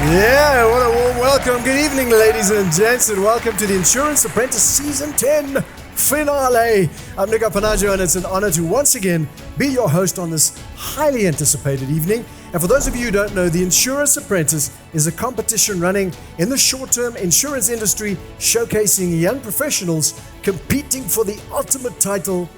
Yeah, what a warm welcome. Good evening, ladies and gents, and welcome to the Insurance Apprentice Season 10 finale. I'm Nick Apanaggio, and it's an honor to once again be your host on this highly anticipated evening. And for those of you who don't know, the Insurance Apprentice is a competition running in the short-term insurance industry, showcasing young professionals competing for the ultimate title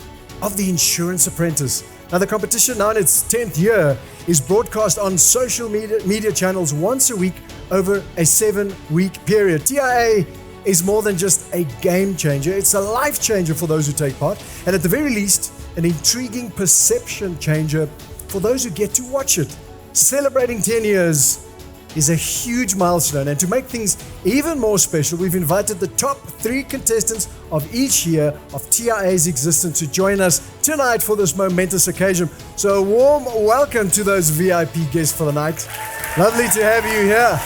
of the Insurance Apprentice. Now, the competition, now in its 10th year, is broadcast on social media channels once a week over a 7-week period. TIA is more than just a game changer. It's a life changer for those who take part, and at the very least, an intriguing perception changer for those who get to watch it. Celebrating 10 years is a huge milestone, and to make things even more special, we've invited the top 3 contestants of each year of TIA's existence to join us tonight for this momentous occasion. So a warm welcome to those VIP guests for the night. Lovely to have you here.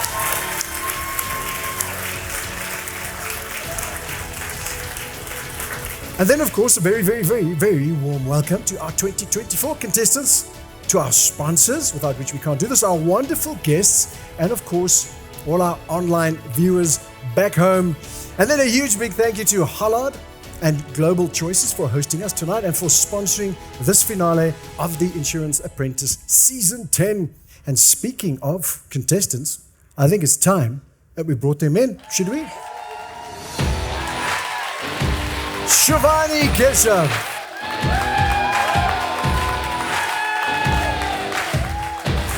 And then, of course, a very, very, very, very warm welcome to our 2024 contestants, to our sponsors, without which we can't do this, our wonderful guests, and of course, all our online viewers back home. And then a huge big thank you to Hollard and Global Choices for hosting us tonight and for sponsoring this finale of the Insurance Apprentice Season 10. And speaking of contestants, I think it's time that we brought them in, should we? Shivani Keshav.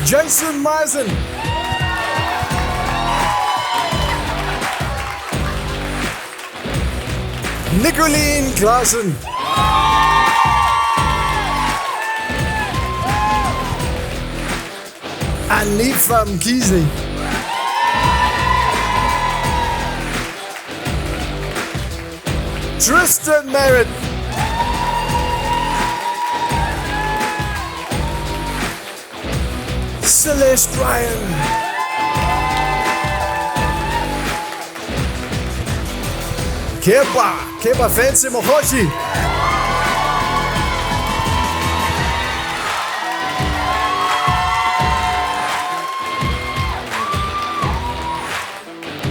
Jason Meisen. Nicoline Klaassen. Anifa Mkhize. Tristan Merritt. Celeste Ryan. Kepa Fancy Mohoshi.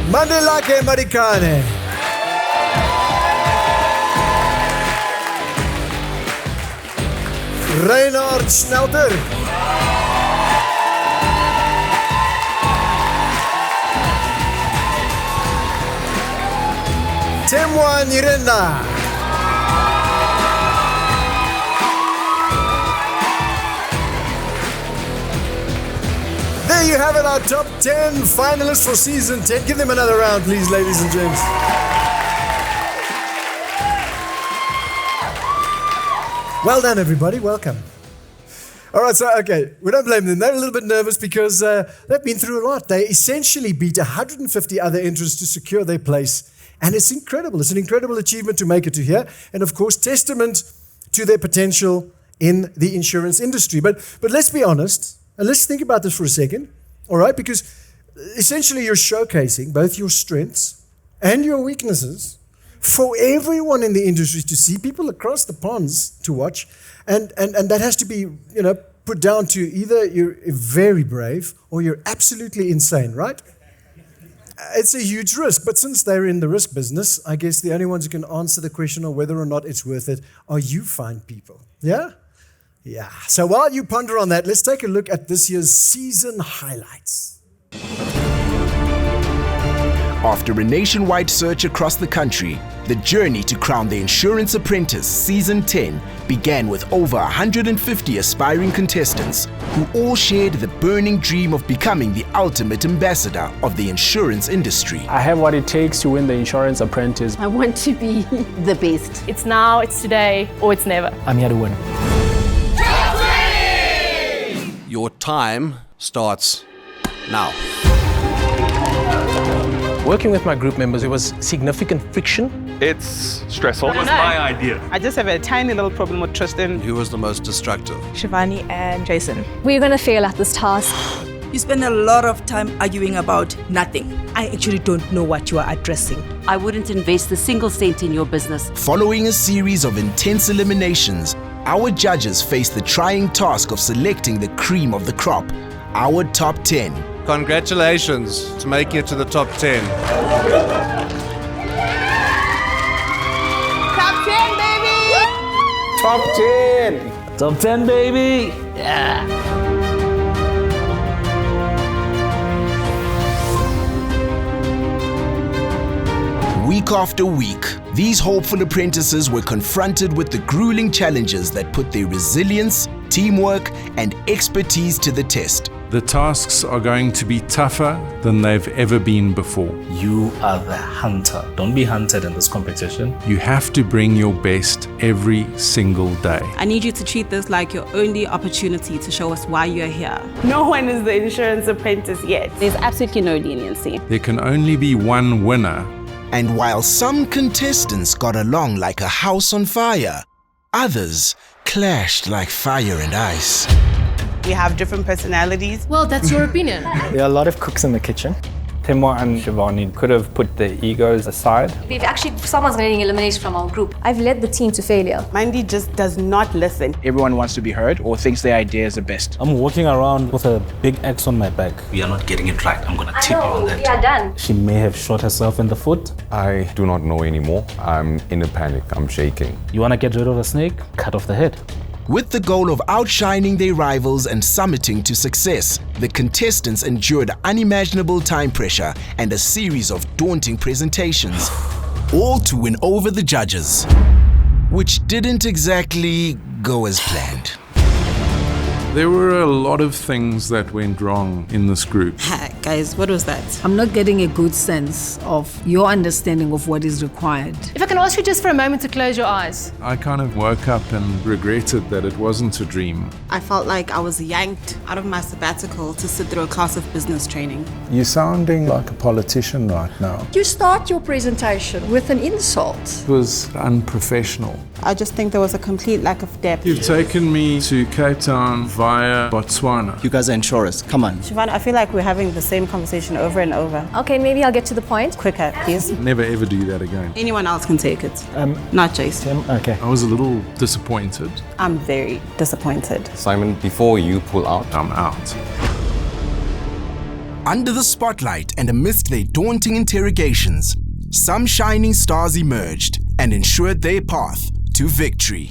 Mandelake Marikane. Reinhard Schnelter. Temwa Nirenda. There you have it, our top 10 finalists for Season 10. Give them another round, please, ladies and gents. Well done, everybody. Welcome. All right, so, okay, we don't blame them. They're a little bit nervous because they've been through a lot. They essentially beat 150 other entrants to secure their place. And it's incredible. It's an incredible achievement to make it to here. And of course, testament to their potential in the insurance industry. But let's be honest, and let's think about this for a second, all right? Because essentially you're showcasing both your strengths and your weaknesses for everyone in the industry to see, people across the ponds to watch. And that has to be, put down to either you're very brave or you're absolutely insane, right? It's a huge risk, but since they're in the risk business, I guess the only ones who can answer the question of whether or not it's worth it are you fine people. Yeah? Yeah. So while you ponder on that, let's take a look at this year's season highlights. After a nationwide search across the country, the journey to crown the Insurance Apprentice Season 10 began with over 150 aspiring contestants who all shared the burning dream of becoming the ultimate ambassador of the insurance industry. I have what it takes to win the Insurance Apprentice. I want to be the best. It's now, it's today, or it's never. I'm here to win. Your time starts now. Working with my group members, there was significant friction. It's stressful. It was my idea. I just have a tiny little problem with Tristan. Who was the most destructive? Shivani and Jason. We're going to fail at this task. You spend a lot of time arguing about nothing. I actually don't know what you are addressing. I wouldn't invest a single cent in your business. Following a series of intense eliminations, our judges faced the trying task of selecting the cream of the crop, our top 10. Congratulations to making it to the top 10. Top 10, baby! Top 10! Top 10, baby! Yeah! Week after week, these hopeful apprentices were confronted with the grueling challenges that put their resilience, teamwork, and expertise to the test. The tasks are going to be tougher than they've ever been before. You are the hunter. Don't be hunted in this competition. You have to bring your best every single day. I need you to treat this like your only opportunity to show us why you're here. No one is the insurance apprentice yet. There's absolutely no leniency. There can only be one winner. And while some contestants got along like a house on fire, others clashed like fire and ice. We have different personalities. Well, that's your opinion. There are a lot of cooks in the kitchen. Timur and Shivani could have put their egos aside. If actually someone's getting eliminated from our group, I've led the team to failure. Mandy just does not listen. Everyone wants to be heard or thinks their idea is the best. I'm walking around with a big X on my back. We are not getting it right. I'm gonna tip you on that. We are done. She may have shot herself in the foot. I do not know anymore. I'm in a panic. I'm shaking. You wanna get rid of a snake? Cut off the head. With the goal of outshining their rivals and summiting to success, the contestants endured unimaginable time pressure and a series of daunting presentations, all to win over the judges, which didn't exactly go as planned. There were a lot of things that went wrong in this group. Guys, what was that? I'm not getting a good sense of your understanding of what is required. If I can ask you just for a moment to close your eyes. I kind of woke up and regretted that it wasn't a dream. I felt like I was yanked out of my sabbatical to sit through a class of business training. You're sounding like a politician right now. You start your presentation with an insult. It was unprofessional. I just think there was a complete lack of depth. You've taken me to Cape Town via Botswana. You guys are insurers. Come on. Siobhan, I feel like we're having the same conversation over and over. Okay, maybe I'll get to the point. Quicker, please. Never ever do that again. Anyone else can take it. Not Jason. Okay. I was a little disappointed. I'm very disappointed. Simon, before you pull out, I'm out. Under the spotlight and amidst their daunting interrogations, some shining stars emerged and ensured their path to victory.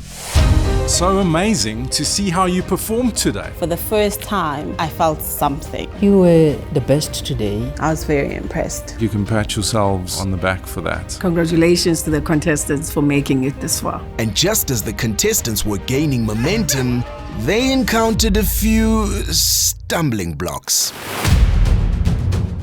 So amazing to see how you performed today. For the first time, I felt something. You were the best today. I was very impressed. You can pat yourselves on the back for that. Congratulations to the contestants for making it this far. And just as the contestants were gaining momentum, they encountered a few stumbling blocks.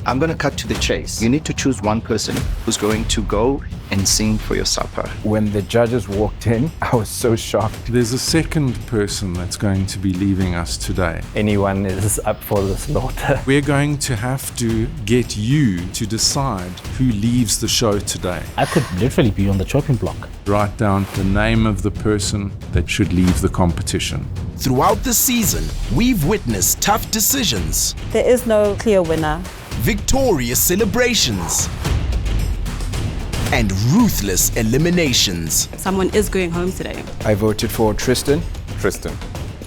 I'm going to cut to the chase. You need to choose one person who's going to go and sing for your supper. when the judges walked in, I was so shocked. There's a second person that's going to be leaving us today. Anyone is up for the slaughter. We're going to have to get you to decide who leaves the show today. I could literally be on the chopping block. Write down the name of the person that should leave the competition. Throughout the season, we've witnessed tough decisions, There is no clear winner. victorious celebrations, and ruthless eliminations. Someone is going home today. I voted for Tristan. Tristan.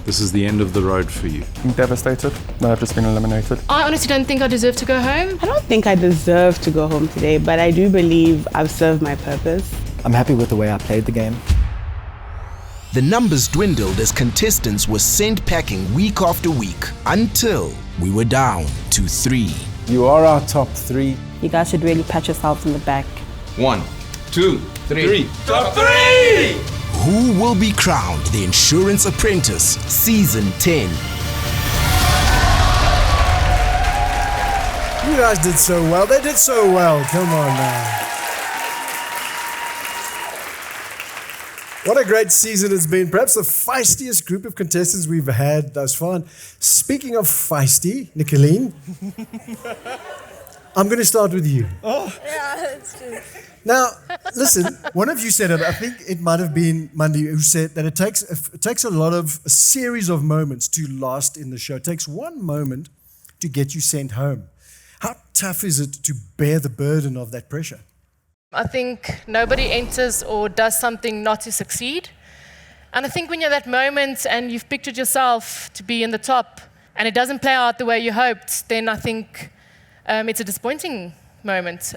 This is the end of the road for you. I'm devastated that I've just been eliminated. I honestly don't think I deserve to go home. I don't think I deserve to go home today, but I do believe I've served my purpose. I'm happy with the way I played the game. The numbers dwindled as contestants were sent packing week after week until we were down to 3. You are our top 3. You guys should really pat yourselves on the back. 1, 2, 3. Top 3! Who will be crowned the Insurance Apprentice Season 10? You guys did so well. They did so well. Come on now. What a great season it's been. Perhaps the feistiest group of contestants we've had thus far. And speaking of feisty, Nicolene, I'm going to start with you. Yeah, that's true. Now, listen, one of you said it, I think it might have been Mandy, who said that it takes a series of moments to last in the show. It takes one moment to get you sent home. How tough is it to bear the burden of that pressure? I think nobody enters or does something not to succeed. And I think when you're at that moment and you've pictured yourself to be in the top, and it doesn't play out the way you hoped, then I think it's a disappointing moment.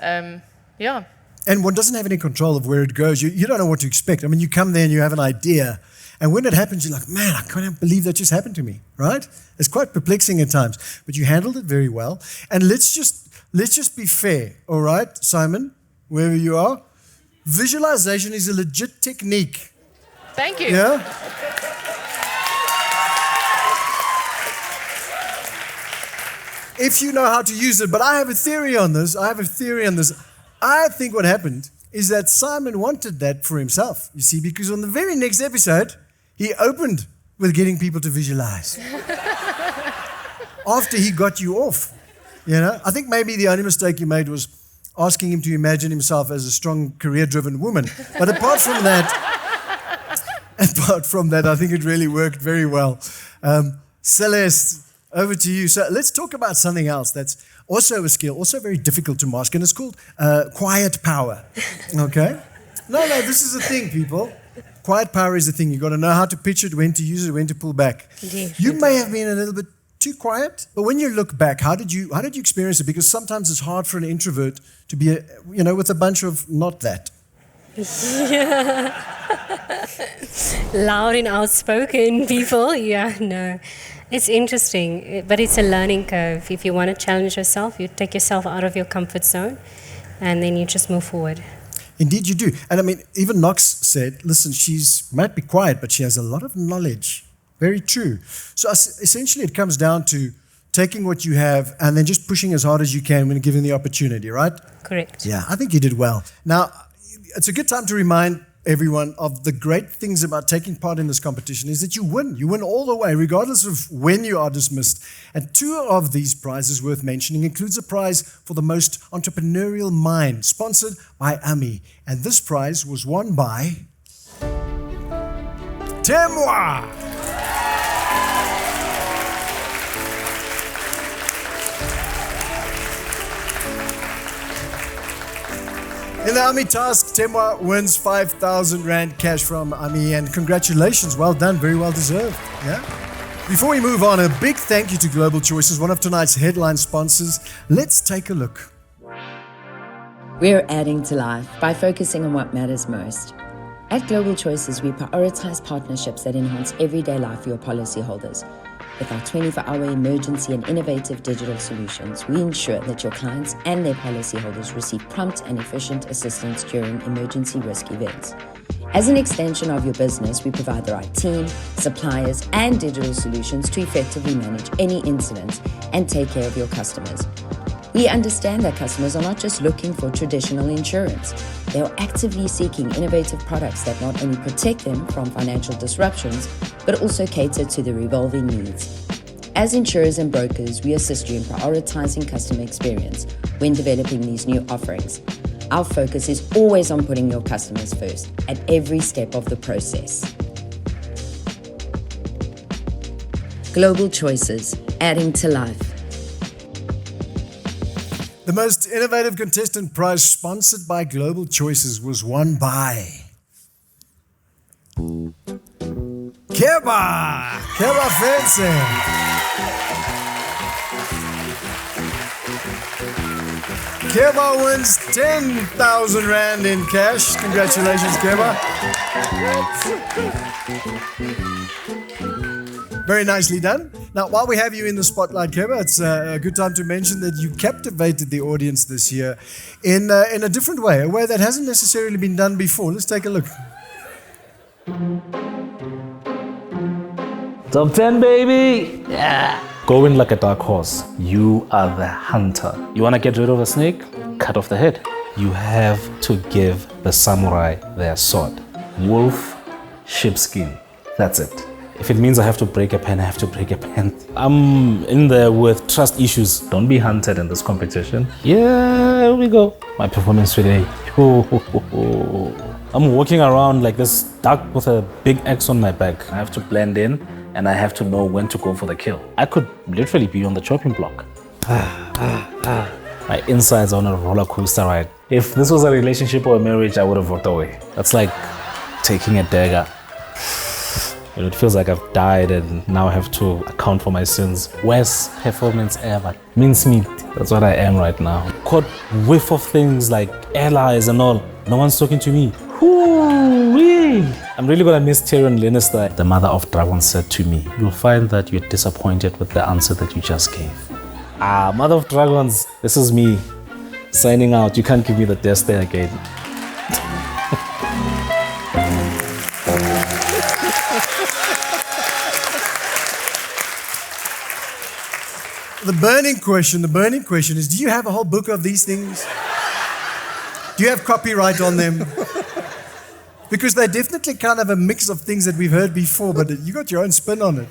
Yeah. And one doesn't have any control of where it goes. You don't know what to expect. I mean, you come there and you have an idea, and when it happens, you're like, man, I can't believe that just happened to me, right? It's quite perplexing at times, but you handled it very well. And let's just be fair, all right, Simon, wherever you are. Visualization is a legit technique. Thank you. Yeah? If you know how to use it, but I have a theory on this. I think what happened is that Simon wanted that for himself, you see, because on the very next episode, he opened with getting people to visualize. After he got you off, you know. I think maybe the only mistake you made was asking him to imagine himself as a strong, career-driven woman. But apart from that, I think it really worked very well. Celeste, over to you. So let's talk about something else that's also a skill, also very difficult to master, and it's called quiet power. Okay? No, this is a thing, people. Quiet power is a thing. You've got to know how to pitch it, when to use it, when to pull back. You may have been a little bit too quiet, but when you look back, how did you experience it? Because sometimes it's hard for an introvert to be, with a bunch of not that. Loud and outspoken people. Yeah, no. It's interesting, but it's a learning curve. If you want to challenge yourself, you take yourself out of your comfort zone, and then you just move forward. Indeed, you do. And I mean, even Knox said, listen, might be quiet, but she has a lot of knowledge. Very true. So essentially, it comes down to taking what you have and then just pushing as hard as you can when given the opportunity, right? Correct. Yeah, I think you did well. Now, it's a good time to remind everyone of the great things about taking part in this competition is that you win. You win all the way, regardless of when you are dismissed. And 2 of these prizes worth mentioning includes a prize for the most entrepreneurial mind, sponsored by AMI. And this prize was won by Temwa. In the AMI task, Temwa wins 5,000 Rand cash from AMI, and congratulations, well done, very well deserved. Yeah. Before we move on, a big thank you to Global Choices, one of tonight's headline sponsors. Let's take a look. We're adding to life by focusing on what matters most. At Global Choices, we prioritize partnerships that enhance everyday life for your policyholders. With our 24-hour emergency and innovative digital solutions, we ensure that your clients and their policyholders receive prompt and efficient assistance during emergency risk events. As an extension of your business, we provide the right team, suppliers, and digital solutions to effectively manage any incidents and take care of your customers. We understand that customers are not just looking for traditional insurance. They are actively seeking innovative products that not only protect them from financial disruptions, but also cater to their evolving needs. As insurers and brokers, we assist you in prioritizing customer experience when developing these new offerings. Our focus is always on putting your customers first at every step of the process. Global Choices, adding to life. The most innovative contestant prize sponsored by Global Choices was won by Keba Fencing. Keba wins 10,000 Rand in cash. Congratulations, Keba. Very nicely done. Now, while we have you in the spotlight, Keba, it's a good time to mention that you captivated the audience this year in a different way, a way that hasn't necessarily been done before. Let's take a look. Top 10, baby! Yeah! Go in like a dark horse. You are the hunter. You want to get rid of a snake? Cut off the head. You have to give the samurai their sword. Wolf, sheepskin. That's it. If it means I have to break a pen, I have to break a pen. I'm in there with trust issues. Don't be hunted in this competition. Yeah, here we go. My performance today. I'm walking around like this duck with a big X on my back. I have to blend in and I have to know when to go for the kill. I could literally be on the chopping block. My insides are on a roller coaster ride. If this was a relationship or a marriage, I would have walked away. That's like taking a dagger It feels like I've died and now I have to account for my sins. Worst performance ever. Mincemeat. That's what I am right now. Caught whiff of things like allies and all. No one's talking to me. Hoo-wee. I'm really gonna miss Tyrion Lannister. The mother of dragons said to me, you'll find that you're disappointed with the answer that you just gave. Mother of dragons, this is me signing out. You can't give me the death stare again. The burning question is, do you have a whole book of these things? Do you have copyright on them? Because they're definitely kind of a mix of things that we've heard before, but you got your own spin on it.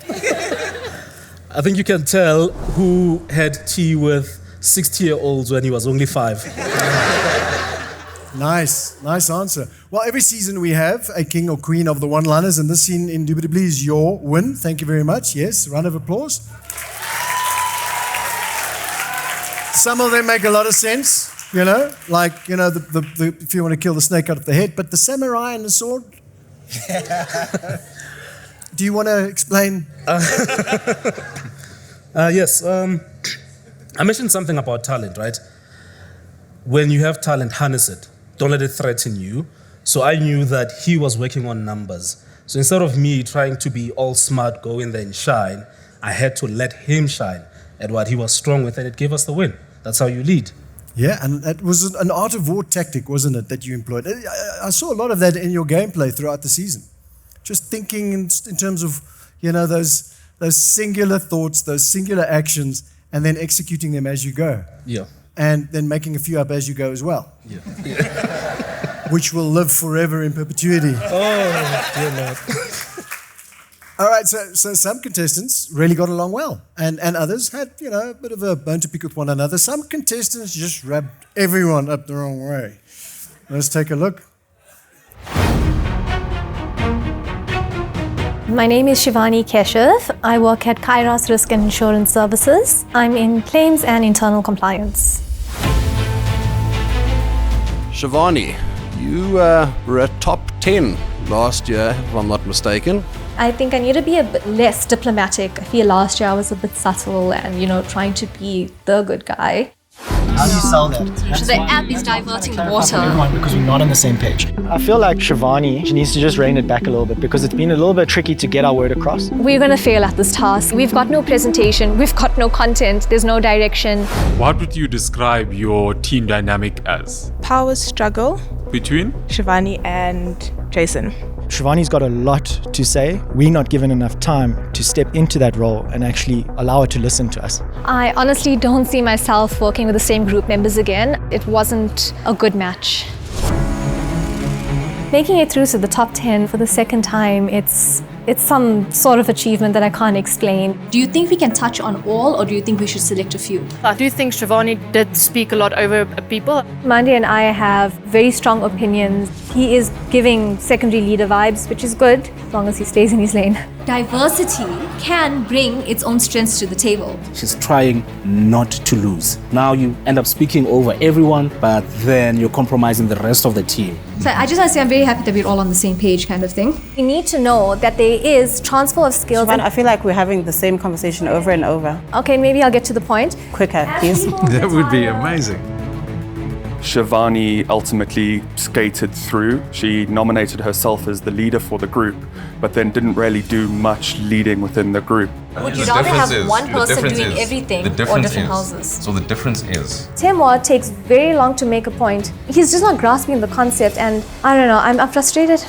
I think you can tell who had tea with 60-year-olds when he was only 5. Nice answer. Well, every season we have a king or queen of the one-liners, and this scene indubitably is your win. Thank you very much. Yes, round of applause. Some of them make a lot of sense, like, if you want to kill the snake out of the head, but the samurai and the sword? Do you want to explain? Yes. I mentioned something about talent, right? When you have talent, harness it. Don't let it threaten you. So I knew that he was working on numbers. So instead of me trying to be all smart, go in there and shine, I had to let him shine at what he was strong with, and it gave us the win. That's how you lead. Yeah, and it was an art of war tactic, wasn't it, that you employed? I saw a lot of that in your gameplay throughout the season. Just thinking in terms of, those singular thoughts, those singular actions, and then executing them as you go. Yeah. And then making a few up as you go as well. Yeah. Which will live forever in perpetuity. Oh, dear Lord. All right, so some contestants really got along well, and others had, a bit of a bone to pick with one another. Some contestants just rubbed everyone up the wrong way. Let's take a look. My name is Shivani Keshav. I work at Kairos Risk and Insurance Services. I'm in claims and internal compliance. Shivani, you were a top 10 last year, if I'm not mistaken. I think I need to be a bit less diplomatic. I feel last year I was a bit subtle and, trying to be the good guy. How do you sell that? So the app is diverting water. Everyone, because we're not on the same page. I feel like Shivani, she needs to just rein it back a little bit because it's been a little bit tricky to get our word across. We're going to fail at this task. We've got no presentation. We've got no content. There's no direction. What would you describe your team dynamic as? Power struggle. Between? Shivani and Jason. Shivani's got a lot to say. We're not given enough time to step into that role and actually allow her to listen to us. I honestly don't see myself working with the same group members again. It wasn't a good match. Making it through to the top 10 for the second time, it's some sort of achievement that I can't explain. Do you think we can touch on all, or do you think we should select a few? I do think Shivani did speak a lot over people. Mandy and I have very strong opinions. He is giving secondary leader vibes, which is good, as long as he stays in his lane. Diversity can bring its own strengths to the table. She's trying not to lose. Now you end up speaking over everyone, but then you're compromising the rest of the team. So I just want to say I'm very happy that we're all on the same page kind of thing. We need to know that there is transfer of skills. I feel like we're having the same conversation over and over. Okay, maybe I'll get to the point. Quicker, please. That would be amazing. Shivani ultimately skated through. She nominated herself as the leader for the group, but then didn't really do much leading within the group. Would you rather have one person doing everything or different houses? So the difference is... Timur takes very long to make a point. He's just not grasping the concept, and I don't know, I'm frustrated.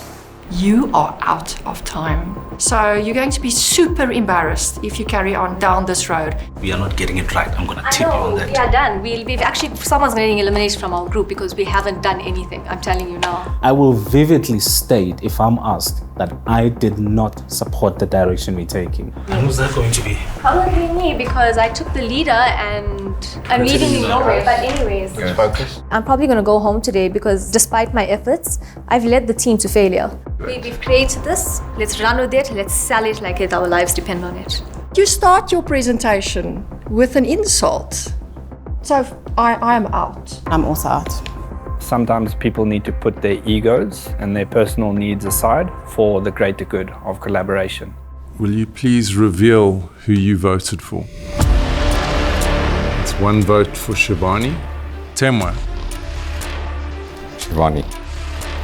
You are out of time. So you're going to be super embarrassed if you carry on down this road. We are not getting it right. I'm going to tip you on that. We are done. We've actually, someone's getting eliminated from our group because we haven't done anything. I'm telling you now. I will vividly state, if I'm asked, that I did not support the direction we're taking. And who's that going to be? Probably me, because I took the leader and I'm leading nowhere. But anyways, focus. I'm probably going to go home today because despite my efforts, I've led the team to failure. We've created this. Let's run with it. Let's sell it like our lives depend on it. You start your presentation with an insult. So I am out. I'm also out. sometimes people need to put their egos and their personal needs aside for the greater good of collaboration. Will you please reveal who you voted for? It's one vote for Shivani. Temwa. Shivani.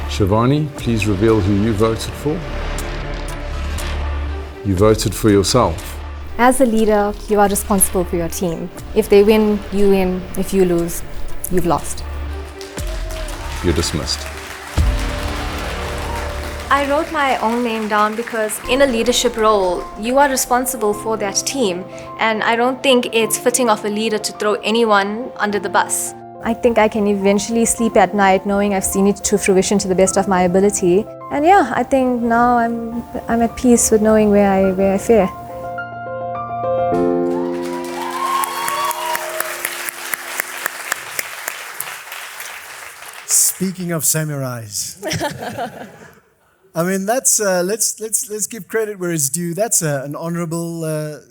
Shivani, please reveal who you voted for. You voted for yourself. As a leader, you are responsible for your team. If they win, you win. If you lose, you've lost. You're dismissed. I wrote my own name down because in a leadership role, you are responsible for that team. And I don't think it's fitting of a leader to throw anyone under the bus. I think I can eventually sleep at night knowing I've seen it to fruition to the best of my ability. And yeah, I think now I'm at peace with knowing where I fare. Speaking of samurais, I mean that's let's give credit where it's due. That's an honourable a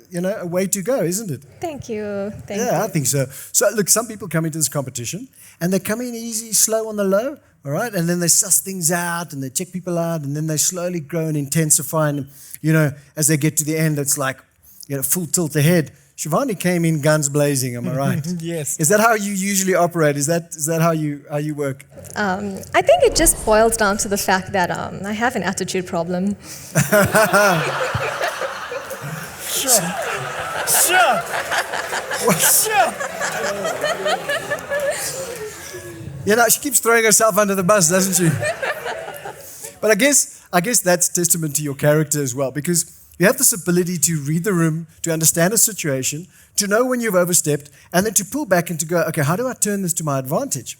way to go, isn't it? Thank you. Thank you. Yeah, I think so. So look, some people come into this competition and they come in easy, slow on the low, all right, and then they suss things out and they check people out, and then they slowly grow and intensify, and as they get to the end, it's like full tilt ahead. Shivani came in guns blazing, am I right? Yes. Is that how you usually operate? Is that how you work? I think it just boils down to the fact that I have an attitude problem. Sure. She keeps throwing herself under the bus, doesn't she? But I guess that's testament to your character as well, because you have this ability to read the room, to understand a situation, to know when you've overstepped, and then to pull back and to go, okay, how do I turn this to my advantage?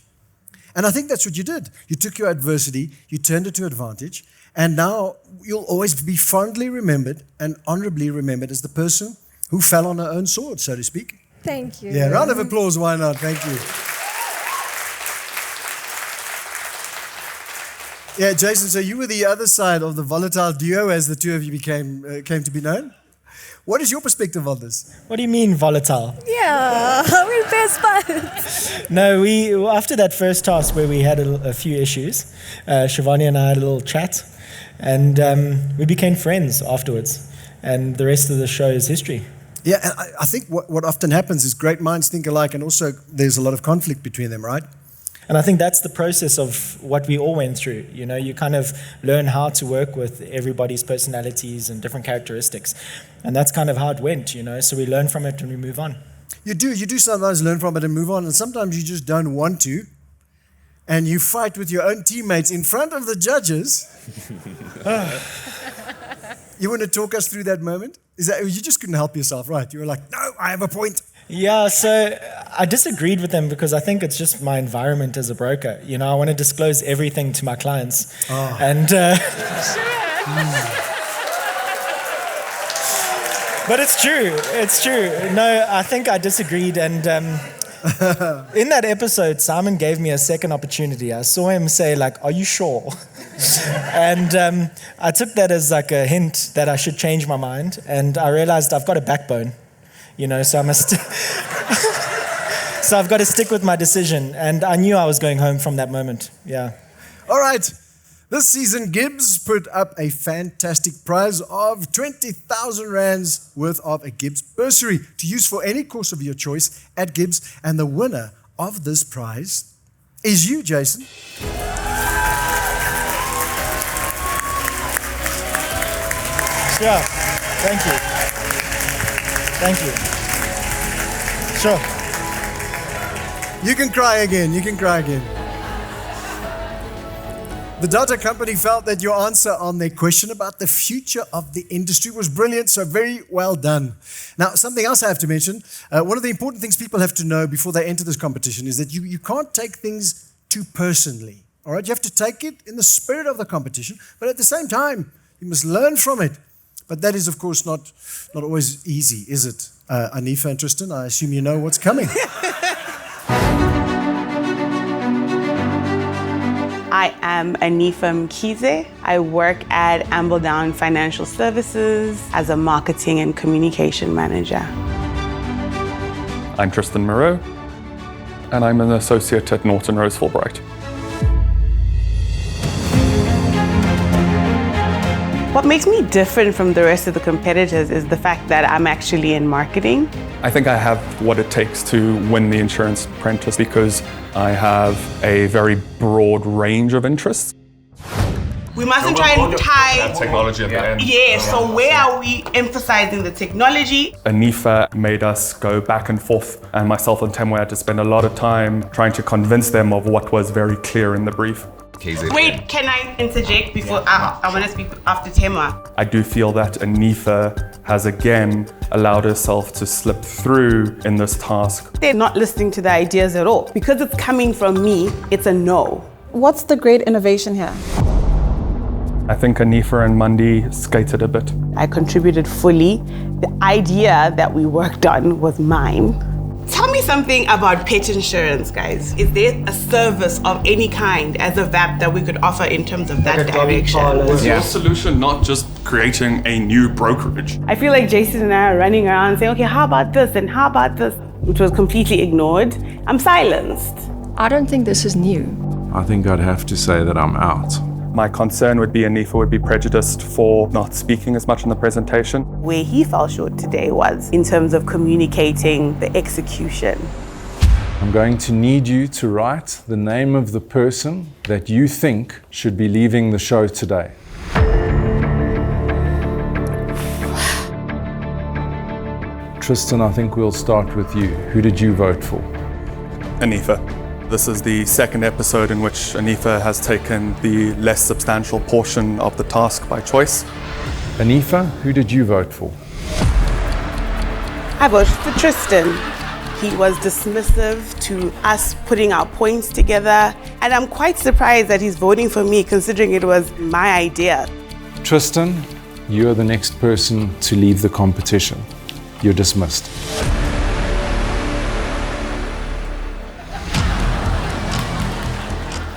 And I think that's what you did. You took your adversity, you turned it to advantage, and now you'll always be fondly remembered and honorably remembered as the person who fell on her own sword, so to speak. Thank you. Yeah, round of applause, why not? Thank you. Yeah, Jason, so you were the other side of the volatile duo as the two of you came to be known. What is your perspective on this? What do you mean volatile? Yeah, we're best buds. No, after that first task where we had a few issues, Shivani and I had a little chat, and we became friends afterwards, and the rest of the show is history. Yeah, and I think what often happens is great minds think alike, and also there's a lot of conflict between them, right? And I think that's the process of what we all went through. You kind of learn how to work with everybody's personalities and different characteristics. And that's kind of how it went, so we learn from it and we move on. You do sometimes learn from it and move on, and sometimes you just don't want to. And you fight with your own teammates in front of the judges. You want to talk us through that moment? Is that you just couldn't help yourself, right? You were like, no, I have a point. Yeah, so I disagreed with them because I think it's just my environment as a broker. I want to disclose everything to my clients. Oh. And but it's true. No, I think I disagreed, and in that episode, Simon gave me a second opportunity. I saw him say, are you sure? And I took that as a hint that I should change my mind, and I realized I've got a backbone. So I must. So I've got to stick with my decision, and I knew I was going home from that moment. Yeah. All right. This season, Gibbs put up a fantastic prize of 20,000 rands worth of a Gibbs bursary to use for any course of your choice at Gibbs, and the winner of this prize is you, Jason. Sure. Thank you. Thank you. Sure. You can cry again. The data company felt that your answer on their question about the future of the industry was brilliant, so very well done. Now, something else I have to mention, one of the important things people have to know before they enter this competition is that you can't take things too personally, all right? You have to take it in the spirit of the competition, but at the same time, you must learn from it. But that is, of course, not always easy, is it? Anifa and Tristan, I assume you know what's coming. I am Anifa Mkhize. I work at Ambledown Financial Services as a marketing and communication manager. I'm Tristan Moreau, and I'm an associate at Norton Rose Fulbright. What makes me different from the rest of the competitors is the fact that I'm actually in marketing. I think I have what it takes to win the Insurance Apprentice because I have a very broad range of interests. We mustn't try and tie technology at the end. Yeah, so where are we emphasizing the technology? Anifa made us go back and forth, and myself and Temwe had to spend a lot of time trying to convince them of what was very clear in the brief. Wait, can I interject before I want to speak after Temwa? I do feel that Anifa has again allowed herself to slip through in this task. They're not listening to the ideas at all. Because it's coming from me, it's a no. What's the great innovation here? I think Anifa and Mundi skated a bit. I contributed fully. The idea that we worked on was mine. Tell me something about pet insurance, guys. Is there a service of any kind as a VAP that we could offer in terms of that direction? Is your solution not just creating a new brokerage? I feel like Jason and I are running around saying, okay, how about this and how about this? Which was completely ignored. I'm silenced. I don't think this is new. I think I'd have to say that I'm out. My concern would be Anifa would be prejudiced for not speaking as much in the presentation. Where he fell short today was in terms of communicating the execution. I'm going to need you to write the name of the person that you think should be leaving the show today. Tristan, I think we'll start with you. Who did you vote for? Anifa. This is the second episode in which Anifa has taken the less substantial portion of the task by choice. Anifa, who did you vote for? I voted for Tristan. He was dismissive to us putting our points together, and I'm quite surprised that he's voting for me considering it was my idea. Tristan, you are the next person to leave the competition. You're dismissed.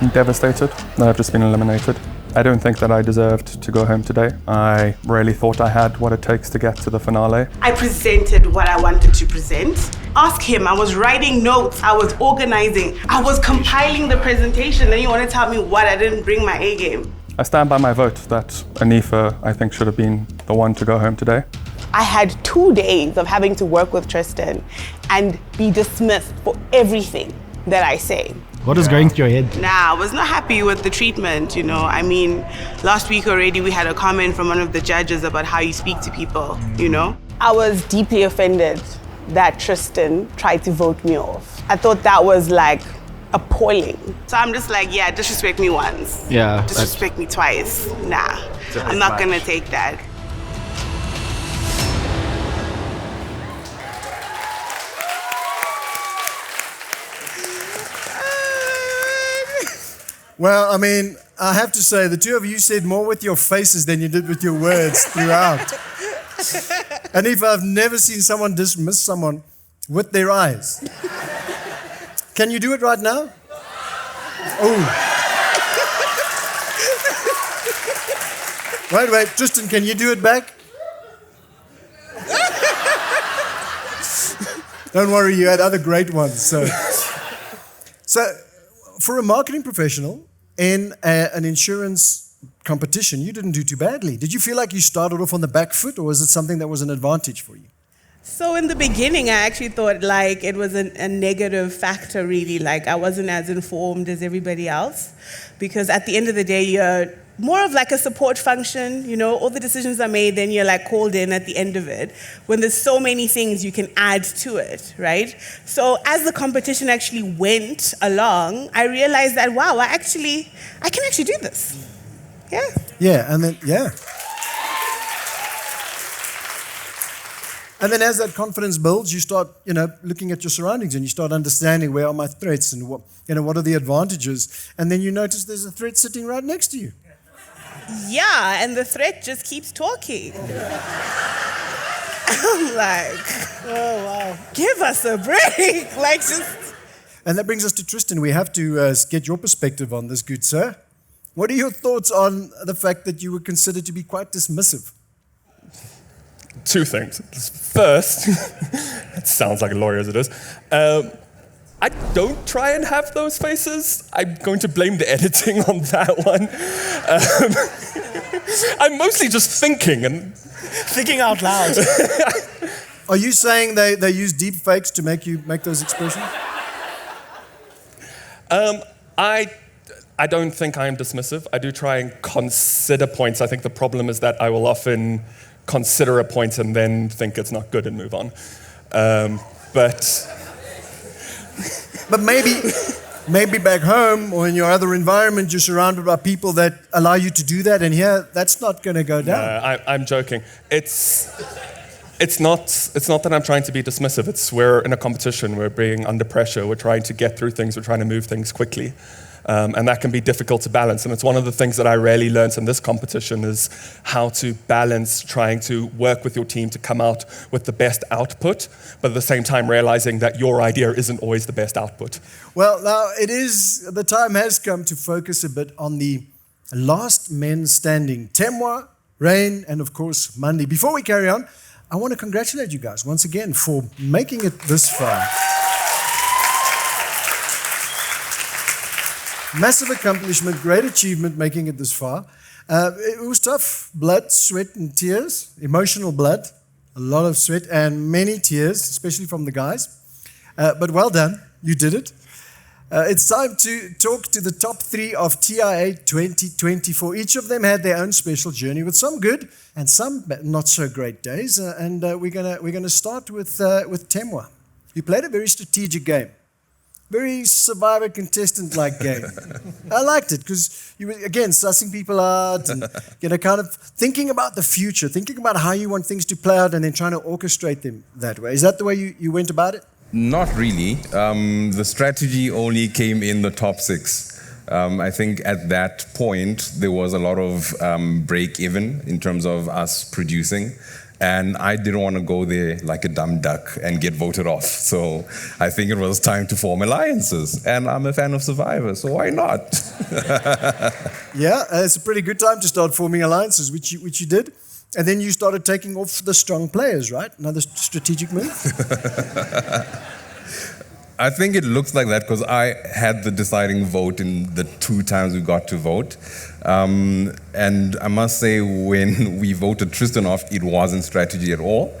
I'm devastated that I've just been eliminated. I don't think that I deserved to go home today. I really thought I had what it takes to get to the finale. I presented what I wanted to present. Ask him, I was writing notes, I was organizing, I was compiling the presentation, then you want to tell me what I didn't bring my A game. I stand by my vote that Anifa, I think, should have been the one to go home today. I had 2 days of having to work with Tristan and be dismissed for everything that I say. What is going through your head? Nah, I was not happy with the treatment, you know. I mean, last week already we had a comment from one of the judges about how you speak to people, you know. I was deeply offended that Tristan tried to vote me off. I thought that was like appalling. So I'm just like, yeah, disrespect me once. Yeah. Disrespect me twice. Nah, I'm not gonna take that. Well, I mean, I have to say, the two of you said more with your faces than you did with your words throughout. And if I've never seen someone dismiss someone with their eyes. Can you do it right now? Oh. Wait, Tristan, can you do it back? Don't worry, you had other great ones. So for a marketing professional in an insurance competition, you didn't do too badly. Did you feel like you started off on the back foot, or was it something that was an advantage for you? So in the beginning, I actually thought like it was a negative factor, really. Like I wasn't as informed as everybody else, because at the end of the day, you're more of like a support function, you know, all the decisions are made, then you're like called in at the end of it, when there's so many things you can add to it, right? So as the competition actually went along, I realized that, wow, I can actually do this. Yeah. Yeah, and then, yeah. And then as that confidence builds, you start, looking at your surroundings and you start understanding where are my threats and what are the advantages. And then you notice there's a threat sitting right next to you. Yeah, and the threat just keeps talking. I'm like, oh, wow. Give us a break. And that brings us to Tristan. We have to get your perspective on this, good sir. What are your thoughts on the fact that you were considered to be quite dismissive? Two things. First, it sounds like a lawyer as it is. I don't try and have those faces. I'm going to blame the editing on that one. I'm mostly just thinking and thinking out loud. Are you saying they use deep fakes to make those expressions? I don't think I am dismissive. I do try and consider points. I think the problem is that I will often consider a point and then think it's not good and move on. But maybe back home or in your other environment, you're surrounded by people that allow you to do that, and here, that's not going to go down. I'm joking. It's not that I'm trying to be dismissive. We're in a competition. We're being under pressure. We're trying to get through things. We're trying to move things quickly. And that can be difficult to balance. And it's one of the things that I really learned in this competition is how to balance trying to work with your team to come out with the best output, but at the same time realizing that your idea isn't always the best output. Well, now the time has come to focus a bit on the last men standing. Temwa, Rain, and of course, Mandy. Before we carry on, I want to congratulate you guys once again for making it this far. Massive accomplishment, great achievement making it this far. It was tough. Blood, sweat, and tears. Emotional blood. A lot of sweat and many tears, especially from the guys. But well done. You did it. It's time to talk to the top 3 of TIA 2024. Each of them had their own special journey with some good and some not so great days. And we're gonna start with Temwa. You played a very strategic game. Very survivor contestant-like game. I liked it because you were, again, sussing people out and kind of thinking about the future, thinking about how you want things to play out and then trying to orchestrate them that way. Is that the way you went about it? Not really. The strategy only came in the top 6. I think at that point, there was a lot of break-even in terms of us producing. And I didn't want to go there like a dumb duck and get voted off. So I think it was time to form alliances. And I'm a fan of Survivor, so why not? Yeah, it's a pretty good time to start forming alliances, which you did. And then you started taking off the strong players, right? Another strategic move? I think it looks like that because I had the deciding vote in the 2 times we got to vote. And I must say, when we voted Tristan off, it wasn't strategy at all.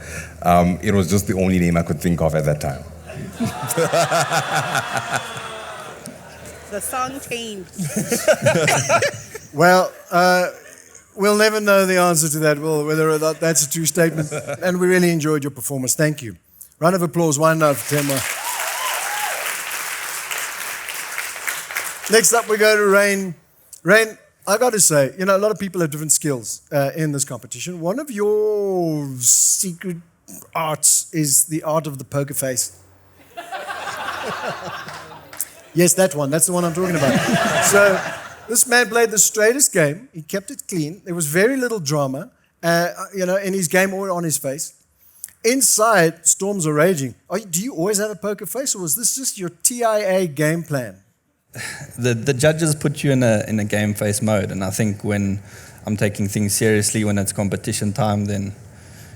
It was just the only name I could think of at that time. The song changed. Well, we'll never know the answer to that, whether or not that's a true statement. And we really enjoyed your performance. Thank you. Round of applause, one note for Temwa. Next up, we go to Rain. Rain, I got to say, a lot of people have different skills in this competition. One of your secret arts is the art of the poker face. Yes, that one. That's the one I'm talking about. So this man played the straightest game. He kept it clean. There was very little drama, in his game or on his face. Inside, storms are raging. Do you always have a poker face, or was this just your TIA game plan? The judges put you in a game face mode, and I think when I'm taking things seriously, when it's competition time, then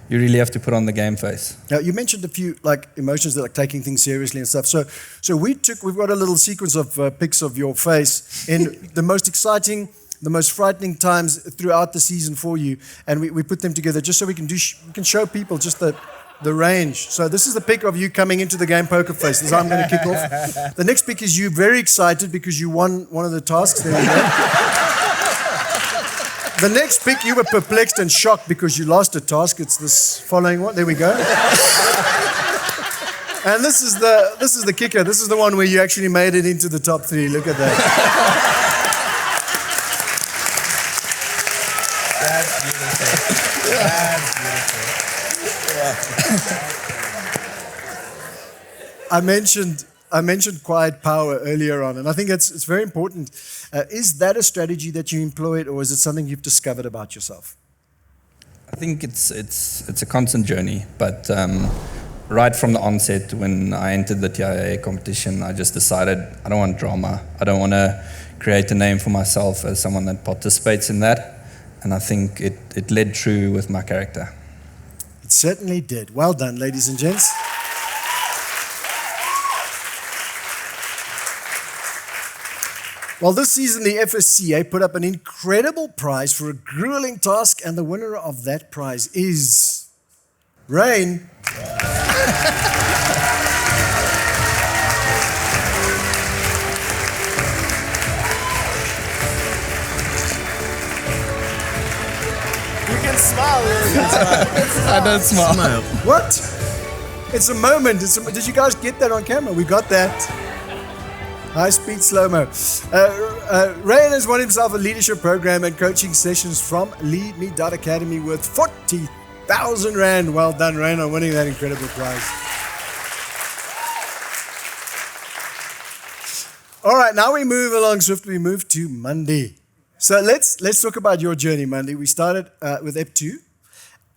you really have to put on the game face. Now, you mentioned a few emotions that taking things seriously and stuff. So we've got a little sequence of pics of your face in the most exciting, the most frightening times throughout the season for you, and we put them together just so we can show people just the range. So this is the pic of you coming into the game poker face. This is how I'm going to kick off. The next pic is you very excited because you won one of the tasks. There we go. The next pic, you were perplexed and shocked because you lost a task. It's this following one. There we go. And this is the kicker. This is the one where you actually made it into the top 3. Look at that. That's beautiful. That's beautiful. I mentioned quiet power earlier on, and I think it's very important. Is that a strategy that you employed, or is it something you've discovered about yourself? I think it's a constant journey, but right from the onset, when I entered the TIA competition, I just decided I don't want drama. I don't want to create a name for myself as someone that participates in that, and I think it led true with my character. It certainly did. Well done, ladies and gents. Well, this season, the FSCA put up an incredible prize for a grueling task, and the winner of that prize is Rain. You can smile. I don't smile. What? It's a moment. Did you guys get that on camera? We got that. High speed slow-mo. Rayan has won himself a leadership program and coaching sessions from Lead Me Academy worth 40,000 Rand. Well done, Rayan, on winning that incredible prize. All right, now we move along swiftly. We move to Monday. So let's talk about your journey, Monday. We started with EP2.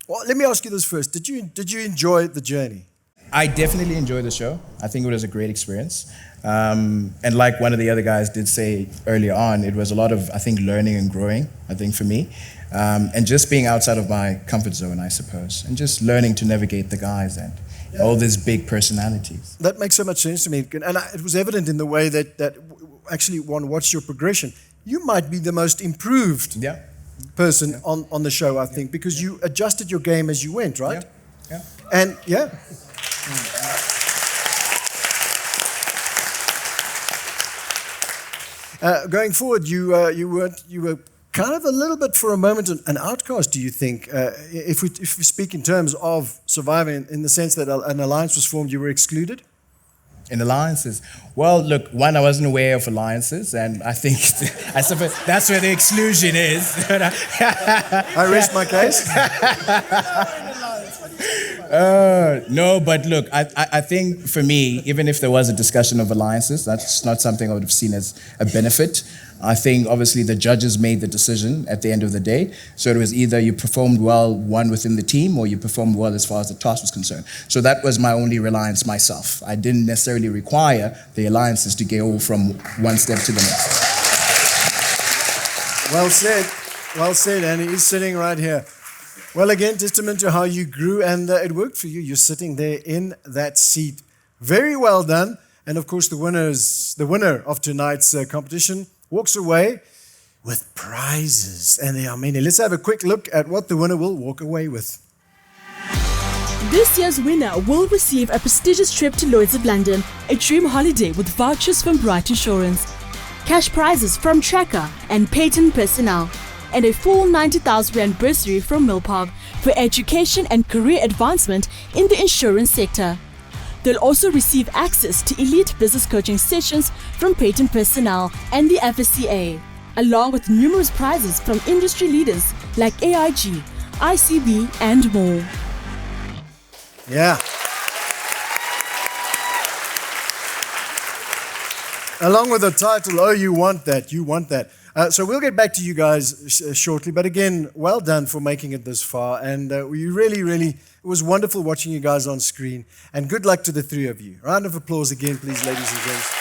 Well, let me ask you this first. Did you enjoy the journey? I definitely enjoyed the show. I think it was a great experience. And like one of the other guys did say earlier on, it was a lot of, I think, learning and growing, I think, for me. And just being outside of my comfort zone, I suppose. And just learning to navigate the guys and all these big personalities. That makes so much sense to me. And it was evident in the way that actually one watched your progression. You might be the most improved person on the show, I think, because you adjusted your game as you went, right? Yeah. And going forward, you were kind of a little bit for a moment an outcast. Do you think, if we speak in terms of surviving, in the sense that an alliance was formed, you were excluded? In alliances? Well, look, one, I wasn't aware of alliances, and I think, I suppose that's where the exclusion is. I rest my case. No, but look, I think for me, even if there was a discussion of alliances, that's not something I would have seen as a benefit. I think obviously the judges made the decision at the end of the day. So it was either you performed well, one within the team, or you performed well as far as the task was concerned. So that was my only reliance myself. I didn't necessarily require the alliances to go from one step to the next. Well said, and he's sitting right here. Well, again, testament to how you grew, and it worked for you. You're sitting there in that seat. Very well done. And of course, the winner of tonight's competition walks away with prizes. And there are many. Let's have a quick look at what the winner will walk away with. This year's winner will receive a prestigious trip to Lloyd's of London, a dream holiday with vouchers from Bright Insurance, cash prizes from Tracker and Patent Personnel, and a full 90,000 Rand bursary from Milpark for education and career advancement in the insurance sector. They'll also receive access to elite business coaching sessions from Patent Personnel and the FSCA, along with numerous prizes from industry leaders like AIG, ICB, and more. Yeah. Along with the title, oh, you want that, you want that. So we'll get back to you guys shortly. But again, well done for making it this far. And we really, it was wonderful watching you guys on screen. And good luck to the three of you. Round of applause again, please, ladies and gents.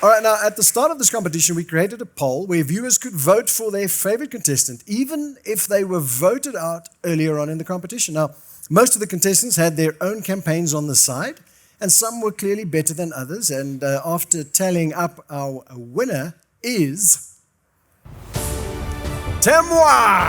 All right, now at the start of this competition, we created a poll where viewers could vote for their favorite contestant, even if they were voted out earlier on in the competition. Now, most of the contestants had their own campaigns on the side, and some were clearly better than others. And after tallying up, our winner is Temwa.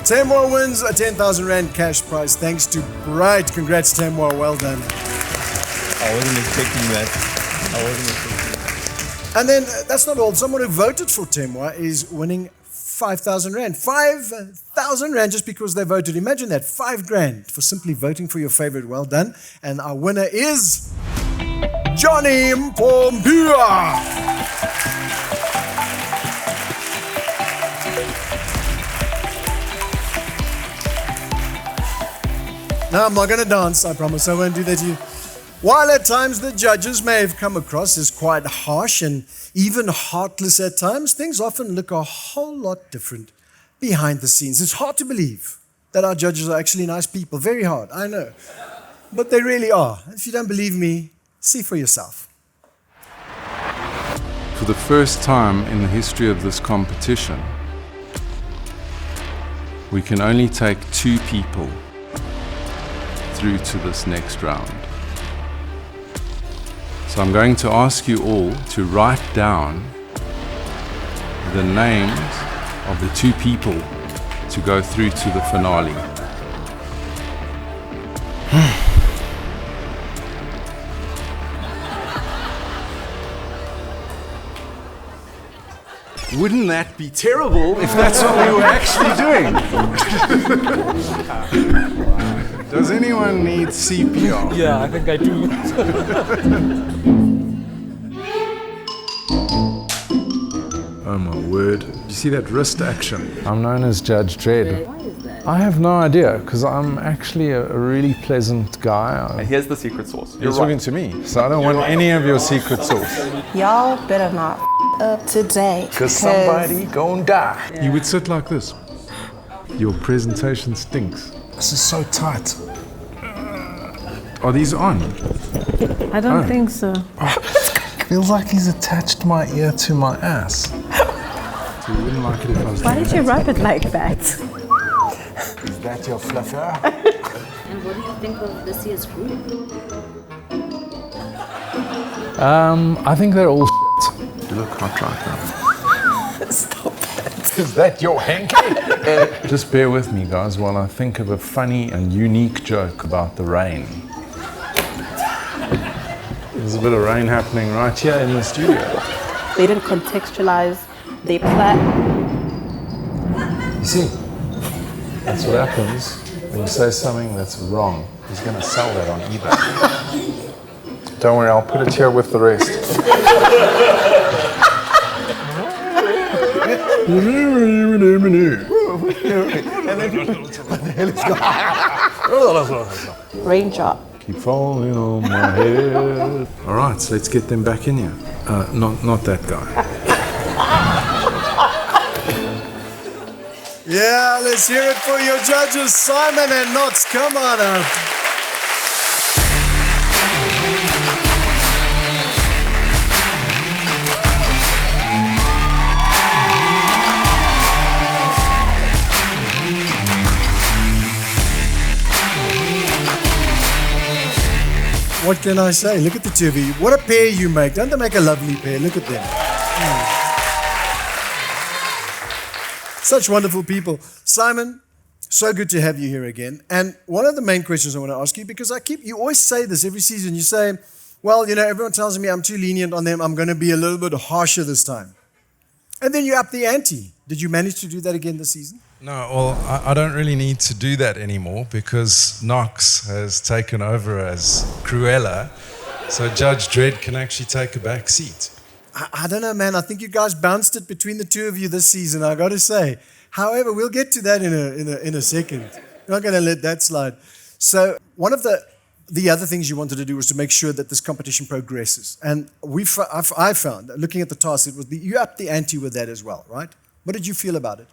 Temwa wins a 10,000 Rand cash prize thanks to Bright. Congrats, Temwa. Well done. I wasn't expecting that. And then that's not all. Someone who voted for Temwa is winning 5,000 Rand. 5,000 Rand just because they voted. Imagine that. 5 grand for simply voting for your favorite. Well done. And our winner is Johnny Mpompia. Now, I'm not going to dance, I promise. I won't do that to you. While at times the judges may have come across as quite harsh and even heartless at times, things often look a whole lot different behind the scenes. It's hard to believe that our judges are actually nice people. Very hard, I know. But they really are. If you don't believe me, see for yourself. For the first time in the history of this competition, we can only take 2 people through to this next round. So I'm going to ask you all to write down the names of the 2 people to go through to the finale. Wouldn't that be terrible if that's what we were actually doing? Does anyone need CPR? Yeah, I think I do. Oh my word. You see that wrist action? I'm known as Judge Dredd. Why is that? I have no idea, because I'm actually a really pleasant guy. And here's the secret sauce. You're talking to me, so I don't want any of your secret sauce. Y'all better not up today. Because somebody gon' die. Yeah. You would sit like this. Your presentation stinks. This is so tight. Are these on? I don't think so. Feels like he's attached my ear to my ass. So you wouldn't like it if I was Why did you rub it like that? Is that your fluffer? And what do you think of this year's group? I think they're all shit. You look hot right now. Stop it. Is that your hanky? Just bear with me, guys, while I think of a funny and unique joke about the rain. There's a bit of rain happening right here in the studio. They didn't contextualize their plan. You see, that's what happens when you say something that's wrong. He's going to sell that on eBay. Don't worry, I'll put it here with the rest. Raindrop. Keep falling on my head. All right, so let's get them back in here. Not that guy. Yeah, let's hear it for your judges, Simon and Knots. Come on up. What can I say? Look at the two of you. What a pair you make. Don't they make a lovely pair? Look at them. Such wonderful people. Simon, so good to have you here again. And one of the main questions I want to ask you, because you always say this every season. You say, well, everyone tells me I'm too lenient on them. I'm going to be a little bit harsher this time. And then you up the ante. Did you manage to do that again this season? No, well, I don't really need to do that anymore because Knox has taken over as Cruella, so Judge Dredd can actually take a back seat. I don't know, man. I think you guys bounced it between the two of you this season, I got to say. However, we'll get to that in a second. We're not going to let that slide. So one of the other things you wanted to do was to make sure that this competition progresses. And I found, looking at the task, you upped the ante with that as well, right? What did you feel about it?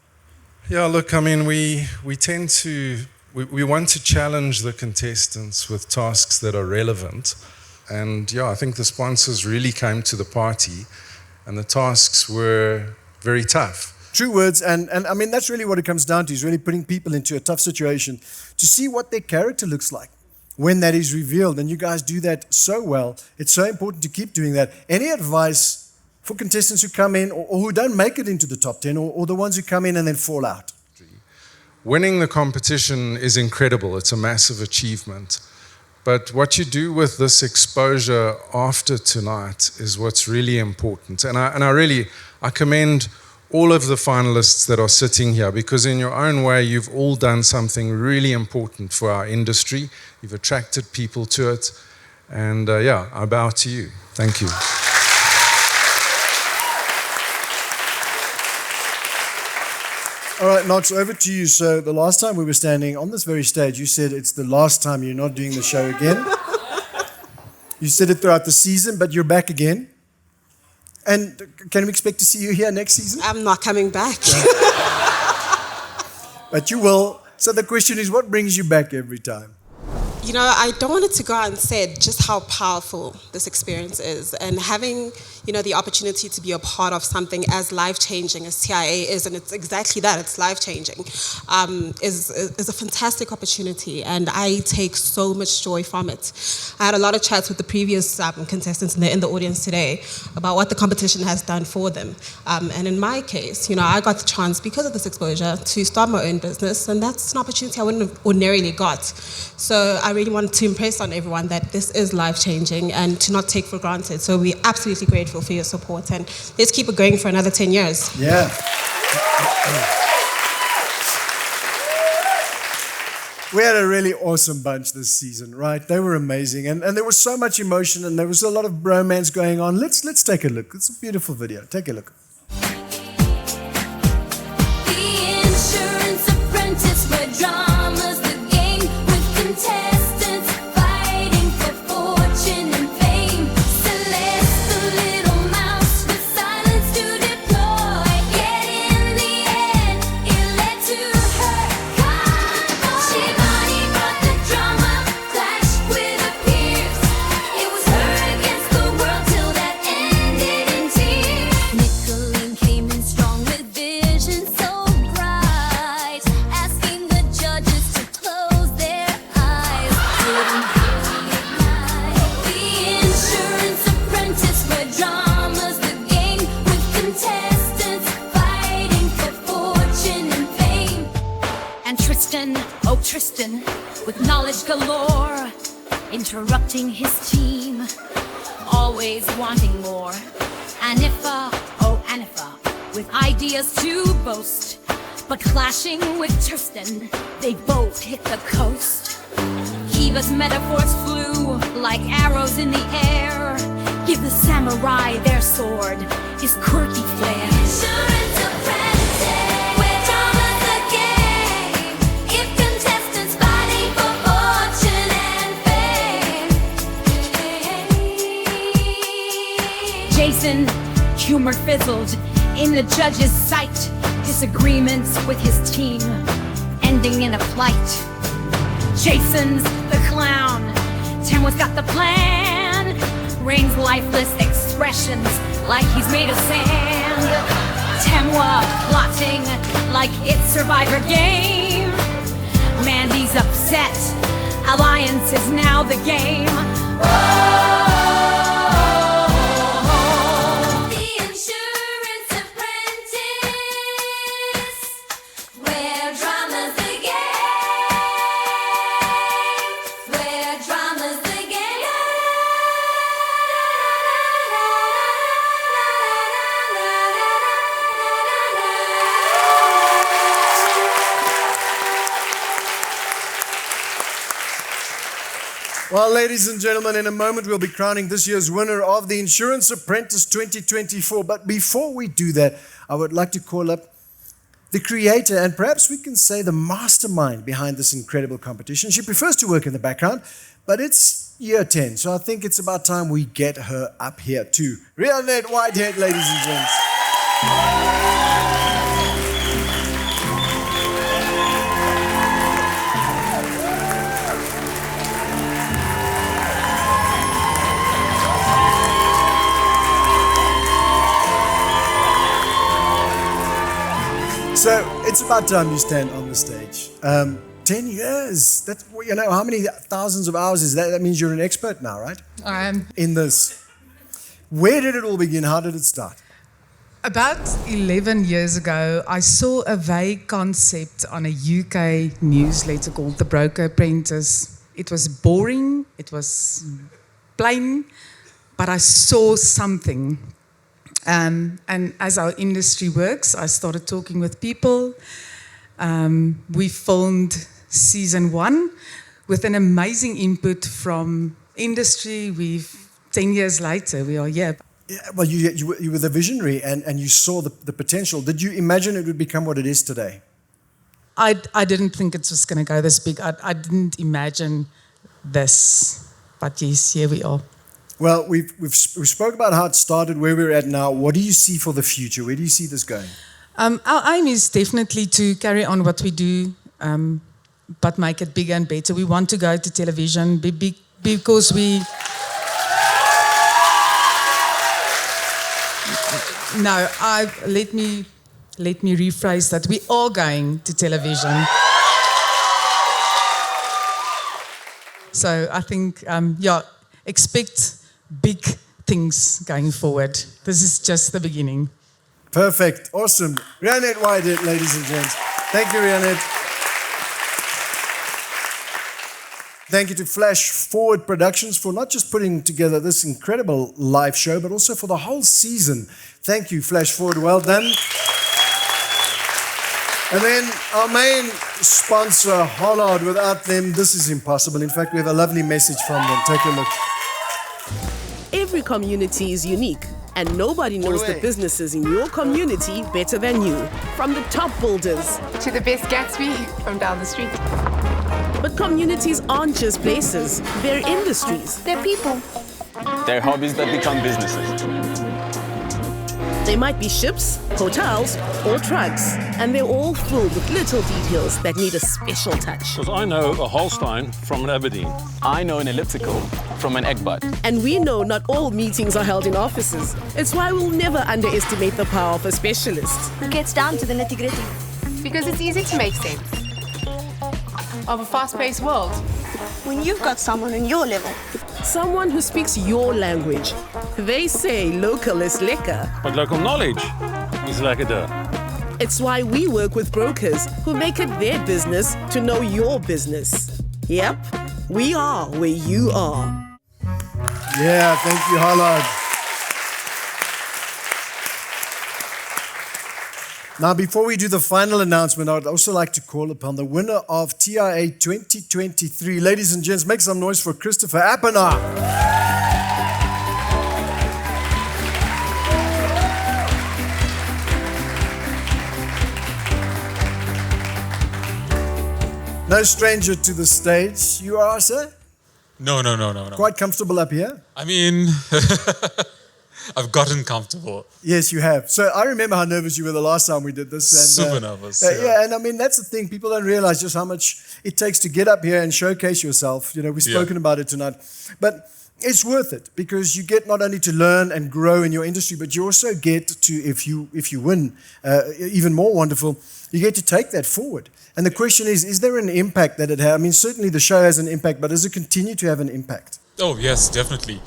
Yeah, look, I mean, we tend to, we want to challenge the contestants with tasks that are relevant. And yeah, I think the sponsors really came to the party and the tasks were very tough. True words, and I mean, that's really what it comes down to, is really putting people into a tough situation to see what their character looks like when that is revealed. And you guys do that so well. It's so important to keep doing that. Any advice for contestants who come in or who don't make it into the top 10 or the ones who come in and then fall out? Winning the competition is incredible. It's a massive achievement. But what you do with this exposure after tonight is what's really important. And I commend all of the finalists that are sitting here, because in your own way, you've all done something really important for our industry. You've attracted people to it. And yeah, I bow to you. Thank you. All right, Knox, over to you. So the last time we were standing on this very stage, you said it's the last time you're not doing the show again. You said it throughout the season, but you're back again. And can we expect to see you here next season? I'm not coming back. But you will. So the question is, what brings you back every time? I don't want it to go out and say just how powerful this experience is. And having, the opportunity to be a part of something as life-changing as TIA is, and it's exactly that, it's life-changing, is a fantastic opportunity, and I take so much joy from it. I had a lot of chats with the previous contestants in the audience today about what the competition has done for them. And in my case, I got the chance, because of this exposure, to start my own business, and that's an opportunity I wouldn't have ordinarily got. So I really wanted to impress on everyone that this is life-changing and to not take for granted. So we're absolutely grateful for your support, and let's keep it going for another 10 years. Yeah. We had a really awesome bunch this season, right? They were amazing, and there was so much emotion, and there was a lot of bromance going on. Let's take a look. It's a beautiful video. Take a look. The Insurance Apprentice, where drama's the game, with contestants fighting for fortune and fame. Celeste, the little mouse, with silence to deploy. Yet in the end, it led to her convoy. Shivani brought the drama, clashed with her peers. It was her against the world till that ended in tears. Nicolene came in strong with vision so bright, asking the judges to close their eyes. Didn't reignite the Insurance Apprentice, where drama's the game, with contestants fighting for fortune and fame. And Tristan, oh Tristan, with knowledge galore, interrupting his team, always wanting more. Anifa, oh Anifa, with ideas to boast, but clashing with Tristan, they both hit the coast. Kiva's metaphors flew like arrows in the air. Give the samurai their sword, his quirky flair. Insurance Apprentice, where drama's the game, if contestants fighting for fortune and fame. Jason, humor fizzled in the judge's sight. Disagreements with his team, ending in a flight. Jason's the clown, Tamwa's got the plan. Rain's lifeless expressions like he's made of sand. Tamwa plotting like it's Survivor game. Mandy's upset, alliance is now the game. The Insurance Apprentice, where drama's the game, where drama's the Well, ladies and gentlemen, in a moment we'll be crowning this year's winner of the Insurance Apprentice 2024. But before we do that, I would like to call up the creator, and perhaps we can say the mastermind behind this incredible competition. She prefers to work in the background, but it's year 10, so I think it's about time we get her up here too. Rhiannon Whitehead, ladies and gents. So it's about time you stand on the stage. 10 years. That's, how many thousands of hours is that? That means you're an expert now, right? I am. In this. Where did it all begin? How did it start? About 11 years ago, I saw a vague concept on a UK newsletter called The Broker Apprentice. It was boring, it was plain, but I saw something. And as our industry works, I started talking with people. We filmed season 1 with an amazing input from industry. 10 years later, we are here. Yeah, well, you were the visionary and you saw the potential. Did you imagine it would become what it is today? I didn't think it was going to go this big. I didn't imagine this. But yes, here we are. Well, we've spoke about how it started, where we're at now. What do you see for the future? Where do you see this going? Our aim is definitely to carry on what we do, but make it bigger and better. We want to go to television because No, let me rephrase that. We are going to television. So I think, expect big things going forward. This is just the beginning. Perfect. Awesome. Rhianette Whitehead, ladies and gents. Thank you, Rhianette. Thank you to Flash Forward Productions for not just putting together this incredible live show, but also for the whole season. Thank you, Flash Forward. Well done. And then our main sponsor, Hollard. Without them, this is impossible. In fact, we have a lovely message from them. Take a look. Every community is unique, and nobody knows the businesses in your community better than you. From the top builders to the best Gatsby from down the street. But communities aren't just places, they're industries. They're people. They're hobbies that become businesses. They might be ships, hotels, or trucks, and they're all filled with little details that need a special touch. Because I know a Holstein from an Aberdeen. I know an elliptical from an Egbert. And we know not all meetings are held in offices. It's why we'll never underestimate the power of a specialist. Who gets down to the nitty-gritty. Because it's easy to make sense of a fast-paced world. When you've got someone in your level. Someone who speaks your language. They say local is lekker. But local knowledge is lekkerder. It's why we work with brokers who make it their business to know your business. Yep, we are where you are. Yeah, thank you, Hollard. Now, before we do the final announcement, I would also like to call upon the winner of TIA 2023. Ladies and gents, make some noise for Christopher Appenar. No stranger to the stage, you are, sir? No. Quite comfortable up here? I mean, I've gotten comfortable. Yes, you have. So I remember how nervous you were the last time we did this. And, Super nervous. Yeah, and I mean, that's the thing. People don't realize just how much it takes to get up here and showcase yourself. You know, we've spoken about it tonight. But it's worth it because you get not only to learn and grow in your industry, but you also get to, if you win, even more wonderful, you get to take that forward. And the question is there an impact that it has? I mean, certainly the show has an impact, but does it continue to have an impact? Oh, yes, definitely.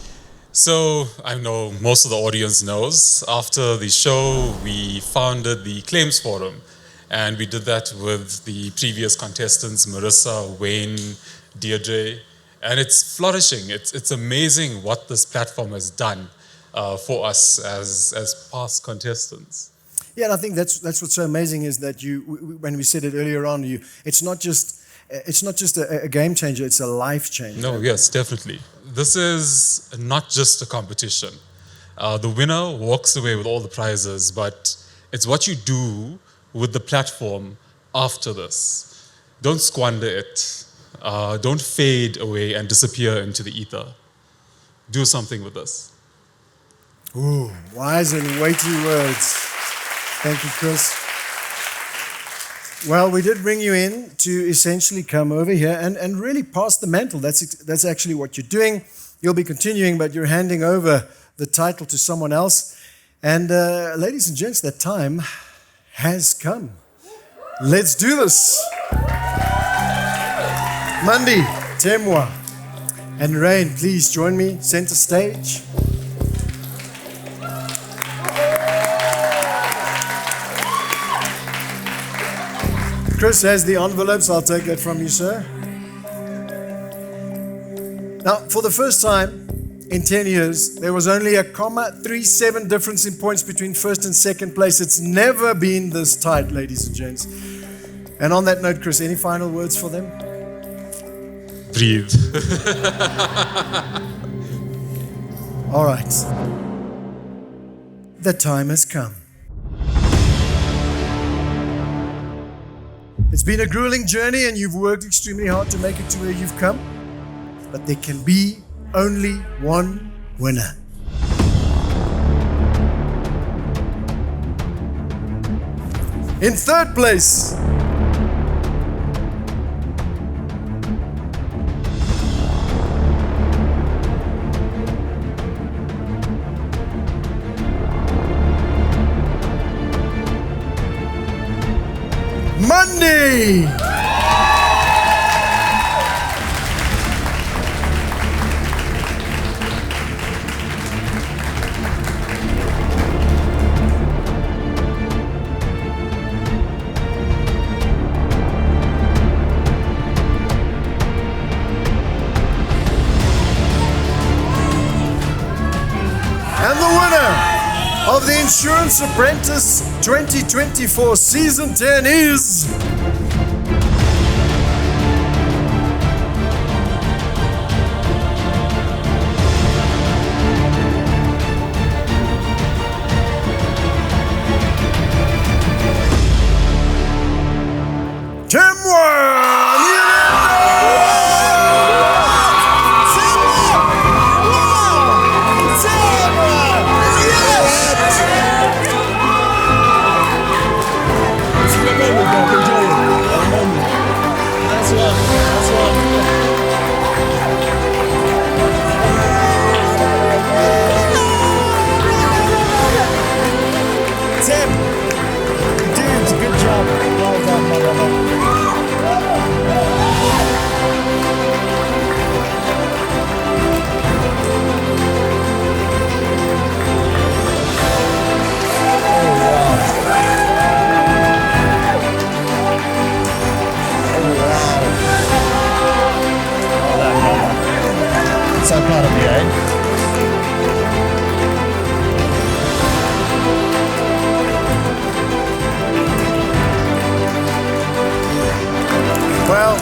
So I know most of the audience knows, after the show, we founded the Claims Forum. And we did that with the previous contestants, Marissa, Wayne, Deirdre. And it's flourishing. It's amazing what this platform has done for us as past contestants. Yeah, and I think that's what's so amazing is that when we said it earlier on, it's not just a game changer, it's a life changer. No, yes, definitely. This is not just a competition. The winner walks away with all the prizes, but it's what you do with the platform after this. Don't squander it. Don't fade away and disappear into the ether. Do something with this. Ooh, wise and weighty words. Thank you, Chris. Well, we did bring you in to essentially come over here and really pass the mantle. That's actually what you're doing. You'll be continuing, but you're handing over the title to someone else. And ladies and gents, that time has come. Let's do this. Mandy, Temwa, and Rain, please join me, center stage. Chris has the envelopes. I'll take that from you, sir. Now, for the first time in 10 years, there was only a 0.37 difference in points between first and second place. It's never been this tight, ladies and gents. And on that note, Chris, any final words for them? Breathe. All right. The time has come. It's been a grueling journey and you've worked extremely hard to make it to where you've come. But there can be only one winner. In third place, Monday. And the winner of the Insurance Apprentice 2024 Season 10 is... So proud of you, eh? Well,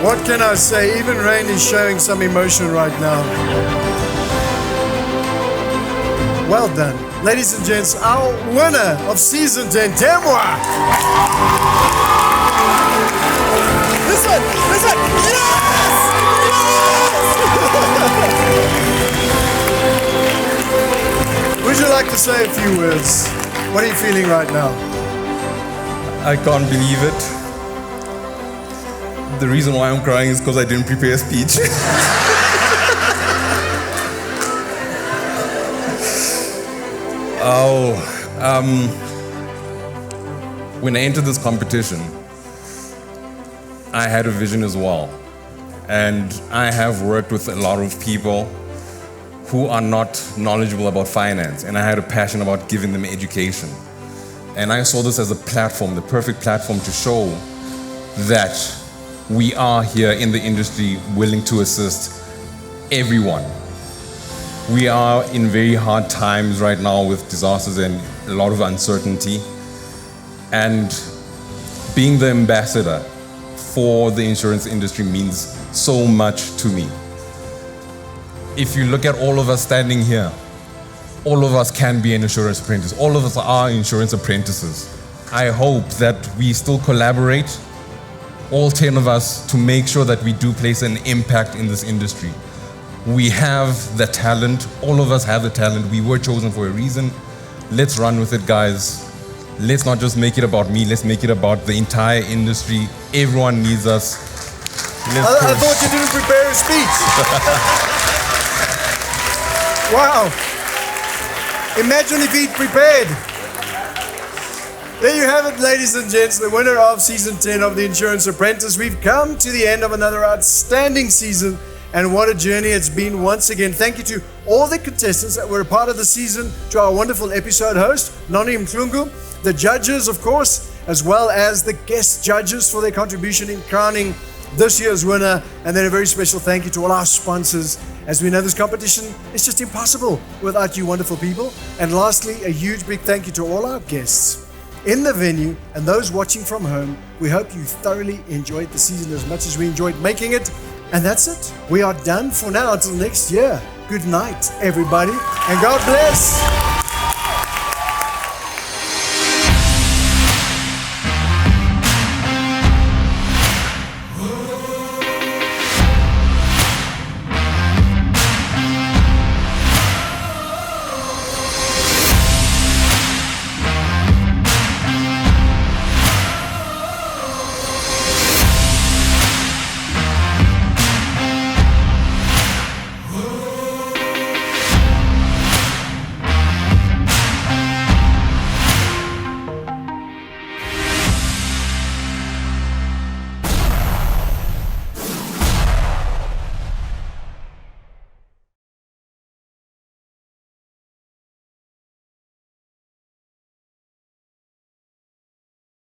what can I say? Even Rain is showing some emotion right now. Well done. Ladies and gents, our winner of Season 10, Temwa. Listen! Yes! Would you like to say a few words? What are you feeling right now? I can't believe it. The reason why I'm crying is because I didn't prepare a speech. When I entered this competition, I had a vision as well. And I have worked with a lot of people who are not knowledgeable about finance, and I had a passion about giving them education. And I saw this as a platform, the perfect platform to show that we are here in the industry willing to assist everyone. We are in very hard times right now with disasters and a lot of uncertainty. And being the ambassador for the insurance industry means so much to me. If you look at all of us standing here, all of us can be an insurance apprentice. All of us are insurance apprentices. I hope that we still collaborate, all 10 of us, to make sure that we do place an impact in this industry. We have the talent. All of us have the talent. We were chosen for a reason. Let's run with it, guys. Let's not just make it about me. Let's make it about the entire industry. Everyone needs us. I thought you didn't prepare a speech. Wow. Imagine if he'd prepared. There you have it, ladies and gents, the winner of Season 10 of the Insurance Apprentice. We've come to the end of another outstanding season, and what a journey it's been once again. Thank you to all the contestants that were a part of the season, to our wonderful episode host, Noni Mhlungu, the judges, of course, as well as the guest judges for their contribution in crowning this year's winner, and then a very special thank you to all our sponsors. As we know, this competition is just impossible without you wonderful people. And lastly, a huge big thank you to all our guests in the venue and those watching from home. We hope you thoroughly enjoyed the season as much as we enjoyed making it. And that's it. We are done for now until next year. Good night, everybody, and God bless.